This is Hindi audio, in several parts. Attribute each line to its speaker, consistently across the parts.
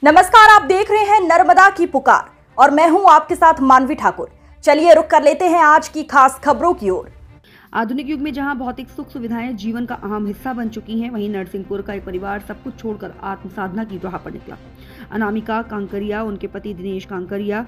Speaker 1: नमस्कार, आप देख रहे हैं नर्मदा की पुकार और मैं हूं आपके साथ मानवी ठाकुर। चलिए रुक कर लेते हैं आज की खास खबरों की ओर।
Speaker 2: आधुनिक युग में जहां भौतिक सुख सुविधाएं जीवन का अहम हिस्सा बन चुकी हैं, वहीं नरसिंहपुर का एक परिवार सब कुछ छोड़कर आत्म साधना की राह पर निकला। अनामिका कांकरिया, उनके पति दिनेश कांकरिया,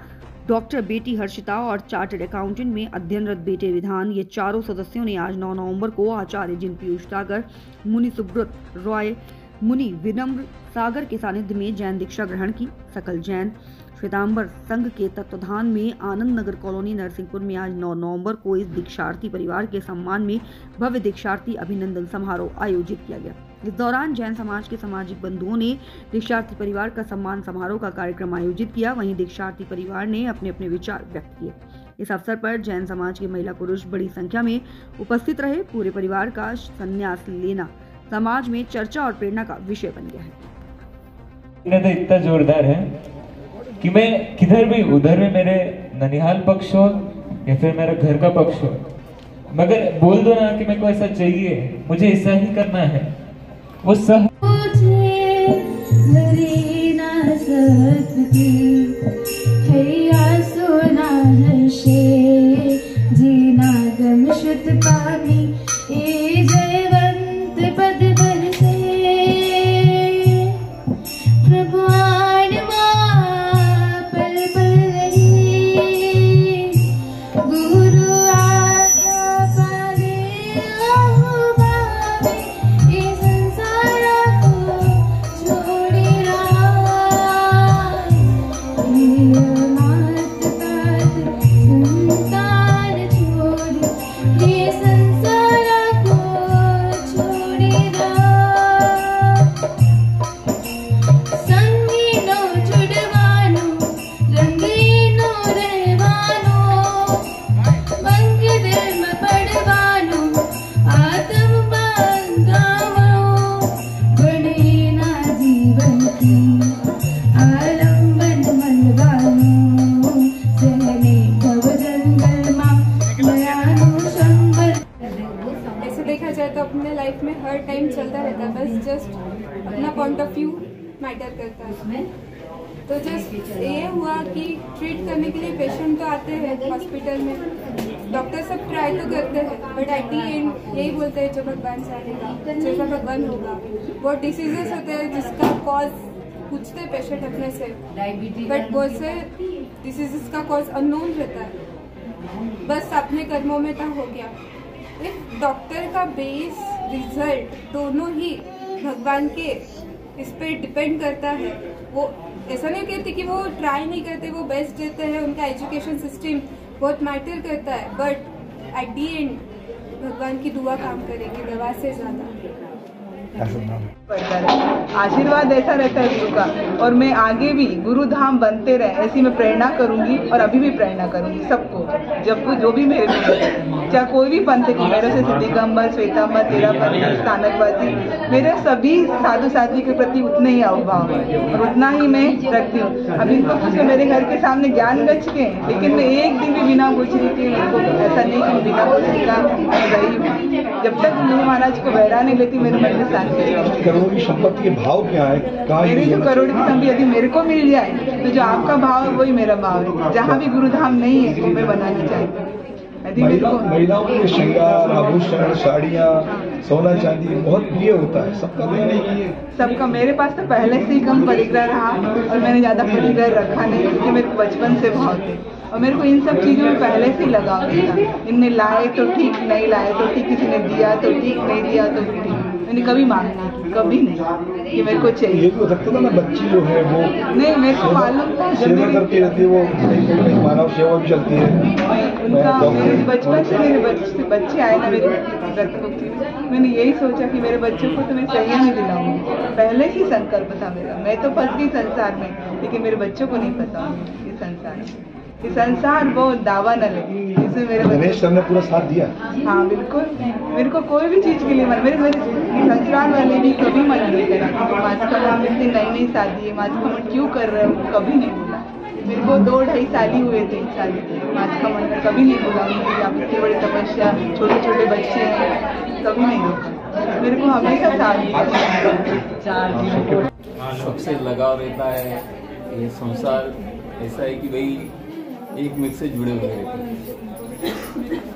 Speaker 2: डॉक्टर बेटी हर्षिता और चार्टर्ड अकाउंटेंट में अध्ययनरत बेटे विधान, ये चारों सदस्यों ने आज 9 नवंबर को आचार्य जिन पीयूष सागर, मुनि सुब्रत रॉय, मुनि विनम्र सागर के सानिध्य में जैन दीक्षा ग्रहण की। सकल जैन श्वेतांबर संघ के तत्वाधान में आनंद नगर कॉलोनी नरसिंहपुर में आज 9 नवंबर को इस दीक्षार्थी परिवार के सम्मान में भव्य दीक्षार्थी अभिनंदन समारोह आयोजित किया गया। इस दौरान जैन समाज के सामाजिक बंधुओं ने दीक्षार्थी परिवार का सम्मान समारोह का कार्यक्रम आयोजित किया। वहीं दीक्षार्थी परिवार ने अपने अपने विचार व्यक्त किए। इस अवसर पर जैन समाज के महिला पुरुष बड़ी संख्या में उपस्थित रहे। पूरे परिवार का संन्यास लेना समाज में चर्चा और प्रेरणा का विषय बन गया है।
Speaker 3: तो इतना जोरदार है कि मैं किधर भी, उधर में मेरे ननिहाल पक्ष हो या फिर मेरा घर का पक्ष हो, मगर बोल दो ना कि मेरे को ऐसा चाहिए, मुझे ऐसा ही करना है, वो सब
Speaker 4: तो अपने लाइफ में हर टाइम चलता रहता है, बस जस्ट अपना पॉइंट ऑफ व्यू मैटर करता है। तो जस्ट ये हुआ कि ट्रीट करने के लिए पेशेंट तो आते हैं हॉस्पिटल में, डॉक्टर सब ट्राई तो करते हैं, बट एट दी एंड यही बोलते हैं जो भगवान चाहेगा, जैसा भगवान होगा। बहुत डिसीजेस होते हैं जिसका कॉज पूछते हैं पेशेंट अपने से, बट बहुत से डिसीजेस का कॉज अननोन रहता है, बस अपने कर्मों में तो हो गया। एक डॉक्टर का बेस रिजल्ट दोनों ही भगवान के इस पे डिपेंड करता है। वो ऐसा नहीं कहते कि वो ट्राई नहीं करते, वो बेस्ट देते हैं, उनका एजुकेशन सिस्टम बहुत मैटर करता है, बट एट दी एंड भगवान की दुआ काम करेगी दवा से ज़्यादा।
Speaker 5: आशीर्वाद ऐसा रहता है गुरु का, और मैं आगे भी गुरु धाम बनते रहे ऐसी मैं प्रेरणा करूंगी और अभी भी प्रेरणा करूंगी सबको, जब जो भी मेरे को, चाहे कोई भी पंथ की, मेरे से दिगंबर, श्वेतांबर, तेरापंथी, स्थानकवादी, मेरे सभी साधु साध्वी के प्रति उतने ही अवभाव है और उतना ही मैं रखती हूँ। अभी तो कुछ मेरे घर के सामने ज्ञान गच के, लेकिन मैं एक दिन भी बिना गुजरी के, मेरे को ऐसा नहीं कि बिना गुजरी का रही हूँ। जब तक गुरु महाराज को बहरा नहीं लेती मेरे मन में शांति।
Speaker 6: करोड़ों की संपत्ति के भाव क्या है?
Speaker 5: मेरी जो करोड़ की संपत्ति यदि मेरे को मिल जाए तो जो आपका भाव है वही मेरा भाव है। जहाँ भी गुरुधाम नहीं है वो मैं बनाना चाहती हूँ।
Speaker 6: महिलाओं के श्रृंगार, आभूषण, साड़ियाँ, सोना चांदी बहुत प्रिय होता है सबका।
Speaker 5: सबका मेरे पास तो पहले से ही कम परिग्रह रहा और मैंने ज्यादा परिग्रह रखा नहीं, क्योंकि मेरे को बचपन से भाव थे और मेरे को इन सब चीजों में पहले से लगाव था। इनने लाए तो ठीक, नहीं लाए तो ठीक, किसी ने दिया तो ठीक, नहीं दिया तो ठीक, मैंने कभी मांग नहीं की, कभी नहीं कि मेरे को चाहिए।
Speaker 6: ये तो लगता था ना बच्ची जो है वो
Speaker 5: नहीं, मेरे को मालूम था
Speaker 6: सेवा करती रहती है, वो मानव सेवा भी चलती है
Speaker 5: उनका। बचपन से मेरे बच्चे आए ना मेरे रक्तमुक्ति में, मैंने यही सोचा कि मेरे बच्चों को तो मैं संयम ही दिलाऊंगी। पहले ही संकल्प था मेरा, मैं तो फंस गई संसार में, लेकिन मेरे बच्चों को नहीं पता ये संसार, ये संसार वो दावा न लगे, इसमें मेरे
Speaker 6: गणेश सर ने पूरा साथ दिया।
Speaker 5: हाँ बिल्कुल, मेरे को कोई भी चीज के लिए मेरे संसार वाले भी कभी मन नहीं करा। मास्क इतनी नई शादी है, मास्क क्यों कर रहे हो, कभी नहीं बोला। मेरे को 2-2.5 साल ही हुए थे इस साल मास्क कभी नहीं बोला। आप इतनी बड़ी तपस्या, छोटे छोटे बच्चे हैं, कभी नहीं रोका। मेरे को हमेशा साथ
Speaker 7: सबसे लगाव रहता है। ये संसार ऐसा है कि भाई एक मिनट से जुड़े हुए रहते हैं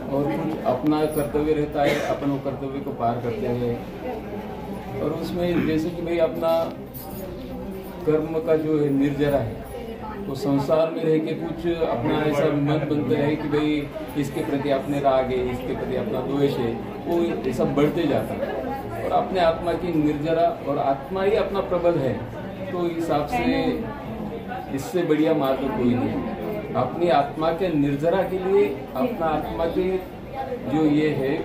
Speaker 7: और कुछ अपना कर्तव्य रहता है, अपन वो कर्तव्य को पार करते हैं। और उसमें जैसे कि भाई अपना कर्म का जो है निर्जरा है, तो संसार में रह के कुछ अपना ऐसा मन बनता है कि भाई इसके प्रति अपने राग है, इसके प्रति अपना द्वेष है, वो ये सब बढ़ते जाता है। और अपने आत्मा की निर्जरा और आत्मा ही अपना प्रबल है, तो इस हिसाब से इससे बढ़िया मार्ग कोई नहीं है। अपनी आत्मा के निर्जरा के लिए अपना आत्मा के जो ये है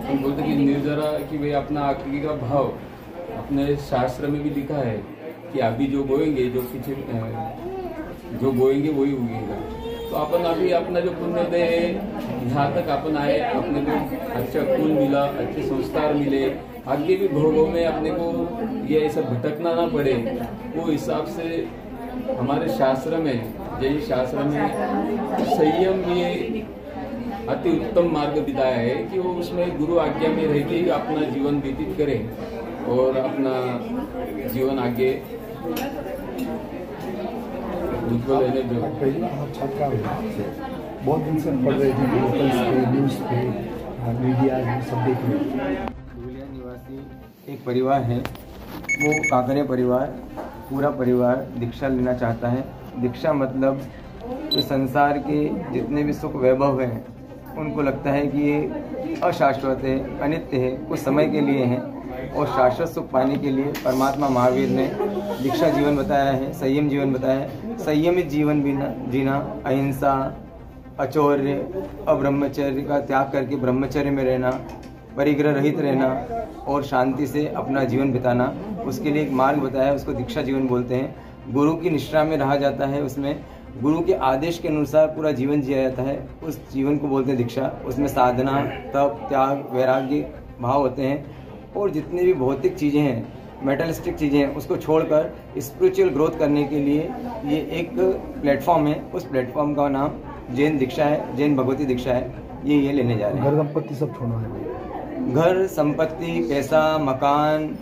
Speaker 7: हम बोलते कि निर्जरा कि भाई अपना आत्मा का भाव, अपने शास्त्र में भी लिखा है कि अभी जो बोएंगे, जो पीछे जो बोएंगे वही उगेगा। तो अपन अभी अपना जो पुण्योदय है, यहाँ तक अपन आए, अपने को अच्छा कुल मिला, अच्छे संस्कार मिले, आगे भी भोगों में अपने को ये ऐसा भटकना ना पड़े, वो हिसाब से हमारे शास्त्र में, जैन शास्त्र में संयम ये अति उत्तम मार्ग बताया है कि वो उसमें गुरु आज्ञा में रह के अपना जीवन व्यतीत करें और अपना जीवन आगे उज्जवल रहने दो।
Speaker 6: बहुत दिन से पढ़ रहे थे, लोकल्स पे, न्यूज़ पे, मीडिया सब देख रहे हैं।
Speaker 8: धुलिया निवासी एक परिवार है, वो काकरिया परिवार, पूरा परिवार दीक्षा लेना चाहता है। दीक्षा मतलब इस संसार के जितने भी सुख वैभव हैं उनको लगता है कि ये अशाश्वत है, अनित्य है, कुछ समय के लिए है। और शाश्वत सुख पाने के लिए परमात्मा महावीर ने दीक्षा जीवन बताया है, संयम जीवन बताया है। संयमित जीवन जीना, अहिंसा, अचौर्य, अब्रह्मचर्य का त्याग करके ब्रह्मचर्य में रहना, परिग्रह रहित रहना और शांति से अपना जीवन बिताना, उसके लिए एक मार्ग बताया है, उसको दीक्षा जीवन बोलते हैं। गुरु की निष्ठा में रहा जाता है, उसमें गुरु के आदेश के अनुसार पूरा जीवन जिया जाता है, उस जीवन को बोलते हैं दीक्षा। उसमें साधना, तप, त्याग, वैराग्य भाव होते हैं। और जितनी भी भौतिक चीज़ें हैं, मेटलिस्टिक चीज़ें हैं, उसको छोड़कर स्पिरिचुअल ग्रोथ करने के लिए ये एक प्लेटफॉर्म है। उस प्लेटफॉर्म का नाम जैन दीक्षा है, जैन भगवती दीक्षा है। ये लेने जा रहे हैं।
Speaker 6: घर संपत्ति सब छोड़ना है।
Speaker 8: घर संपत्ति, पैसा, मकान,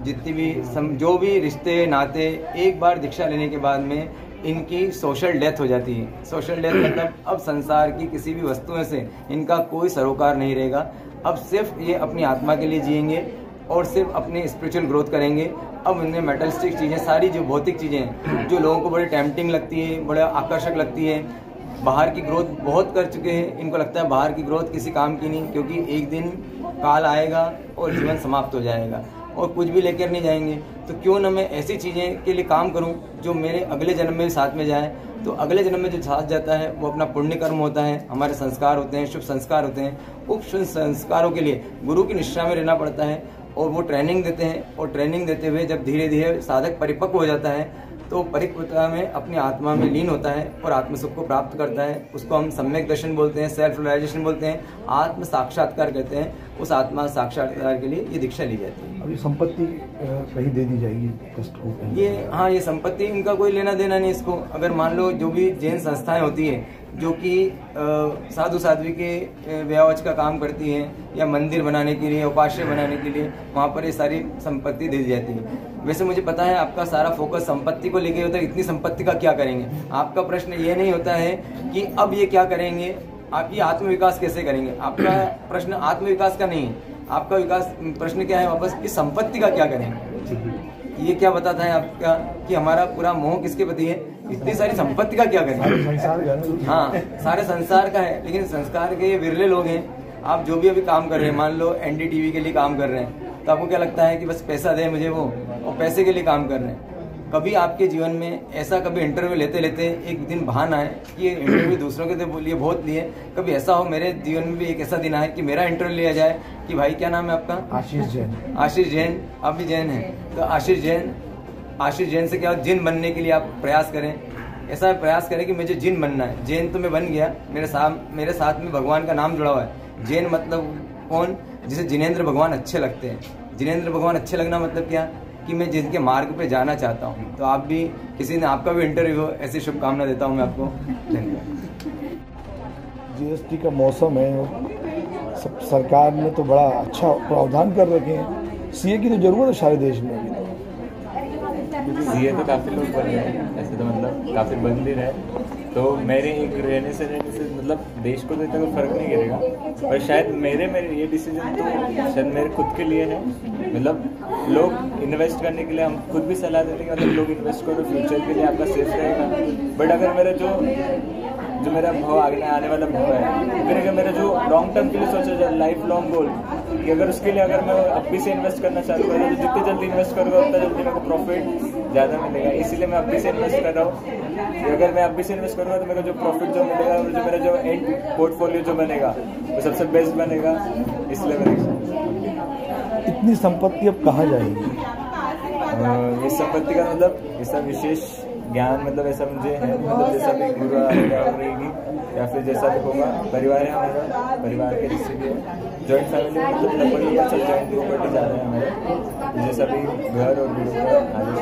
Speaker 8: जितनी भी जो भी रिश्ते नाते, एक बार दीक्षा लेने के बाद में इनकी सोशल डेथ हो जाती है। सोशल डेथ मतलब अब संसार की किसी भी वस्तुओं से इनका कोई सरोकार नहीं रहेगा। अब सिर्फ ये अपनी आत्मा के लिए जिएंगे और सिर्फ अपनी स्पिरिचुअल ग्रोथ करेंगे। अब उनमें मेटलिस्टिक चीज़ें, सारी जो भौतिक चीज़ें हैं जो लोगों को बड़ी टेम्पटिंग लगती है, बड़े आकर्षक लगती है, बाहर की ग्रोथ बहुत कर चुके हैं, इनको लगता है बाहर की ग्रोथ किसी काम की नहीं, क्योंकि एक दिन काल आएगा और जीवन समाप्त हो जाएगा और कुछ भी लेकर नहीं जाएंगे। तो क्यों ना मैं ऐसी चीज़ें के लिए काम करूं जो मेरे अगले जन्म में साथ में जाए। तो अगले जन्म में जो साथ जाता है वो अपना पुण्य कर्म होता है, हमारे संस्कार होते हैं, शुभ संस्कार होते हैं। उप शुभ संस्कारों के लिए गुरु की निष्ठा में रहना पड़ता है और वो ट्रेनिंग देते हैं। और ट्रेनिंग देते हुए जब धीरे धीरे साधक परिपक्व हो जाता है तो परिपक्वता में अपनी आत्मा में लीन होता है और आत्म सुख को प्राप्त करता है। उसको हम सम्यक दर्शन बोलते हैं, सेल्फ रियलाइजेशन बोलते हैं, आत्म साक्षात्कार कहते हैं। उस आत्मा साक्षात्कार के लिए ये दीक्षा ली जाती है।
Speaker 6: अभी संपत्ति कहीं दे दी जाएगी कष्ट को?
Speaker 8: ये संपत्ति इनका कोई लेना देना नहीं इसको। अगर मान लो जो भी जैन संस्थाएं होती है जो कि साधु साध्वी के व्यावच का काम करती हैं या मंदिर बनाने के लिए, उपास्य बनाने के लिए, वहाँ पर ये सारी संपत्ति दे दी जाती है। वैसे मुझे पता है आपका सारा फोकस संपत्ति को लेके होता है, इतनी संपत्ति का क्या करेंगे। आपका प्रश्न ये नहीं होता है कि अब ये क्या करेंगे, आप ये आत्मविकास कैसे करेंगे। आपका प्रश्न आत्मविकास का नहीं है, आपका विकास प्रश्न क्या है वापस कि संपत्ति का क्या करेंगे। ये क्या बताता है आपका कि हमारा पूरा मोह किसके प्रति है, इतनी सारी संपत्ति का क्या करेंगे। हाँ, सारे संसार का है, लेकिन संस्कार के ये विरले लोग हैं। आप जो भी अभी काम कर रहे हैं, मान लो NDTV के लिए काम कर रहे हैं, तो आपको क्या लगता है कि बस पैसा दे मुझे वो, और पैसे के लिए काम कर रहे हैं। कभी आपके जीवन में ऐसा कभी इंटरव्यू लेते लेते एक दिन बहान आए कि ये इंटरव्यू दूसरों के लिए बहुत लिए, कभी ऐसा हो मेरे जीवन में भी एक ऐसा दिन आए कि मेरा इंटरव्यू लिया जाए कि भाई क्या नाम है आपका?
Speaker 6: आशीष जैन।
Speaker 8: आशीष जैन, आप भी जैन हैं, तो आशीष जैन से क्या जिन बनने के लिए आप प्रयास करें। ऐसा प्रयास करें कि मुझे जिन बनना है। जैन तो मैं बन गया, मेरे साथ में भगवान का नाम जुड़ा हुआ है। जैन मतलब कौन? जिसे जिनेंद्र भगवान अच्छे लगते हैं। जिनेंद्र भगवान अच्छे लगना मतलब क्या कि मैं जिनके मार्ग पे जाना चाहता हूँ। तो आप भी, किसी ने आपका भी इंटरव्यू हो, ऐसी शुभकामना देता हूँ मैं आपको। धन्यवाद।
Speaker 6: GST का मौसम है, सरकार ने तो बड़ा अच्छा प्रावधान कर रखे हैं। सीए की तो जरूरत है सारे देश में अभी तो।
Speaker 3: सीए तो काफ़ी लोग बन रहे हैं, ऐसे तो मतलब काफ़ी बन भी रहे, तो मेरे एक रहने से मतलब देश को तो इतना कोई फर्क नहीं करेगा। और शायद मेरे ये डिसीजन तो शायद मेरे खुद के लिए है, मतलब लोग इन्वेस्ट करने के लिए हम खुद भी सलाह देते हैं, मतलब लोग इन्वेस्ट करो, फ्यूचर के लिए आपका सेफ रहेगा। बट अगर मेरा जो मेरा भाव आने वाला भाव है, फिर अगर मेरा जो लॉन्ग टर्म के लिए सोचा जाए, लाइफ लॉन्ग गोल, कि अगर उसके लिए अगर मैं अभी से इन्वेस्ट करना चालू करूँ तो जितनी जल्दी इन्वेस्ट करूँगा उतना जल्दी मेरे को प्रॉफिट ज़्यादा मिलेगा। इसीलिए मैं अभी से इन्वेस्ट कर रहा हूँ। अगर मैं अभी से इन्वेस्ट करूँगा तो मेरे को जो प्रॉफिट जो मिलेगा, जो मेरा जो एंड पोर्टफोलियो जो बनेगा वो सबसे बेस्ट बनेगा। इसलिए मैंने
Speaker 6: इतनी संपत्ति अब कहाँ जाएगी?
Speaker 3: इस संपत्ति का मतलब ऐसा विशेष ज्ञान मतलब ऐसा मुझे है, मतलब जैसा भी गुरु रहेगी या फिर जैसा भी होगा, परिवार है हमारा, परिवार के जिससे भी जॉइंट फैमिली मतलब लगभग जॉइंट प्रॉपर्टी ज़्यादा है हमारे, जैसा भी घर और गुरु का आगे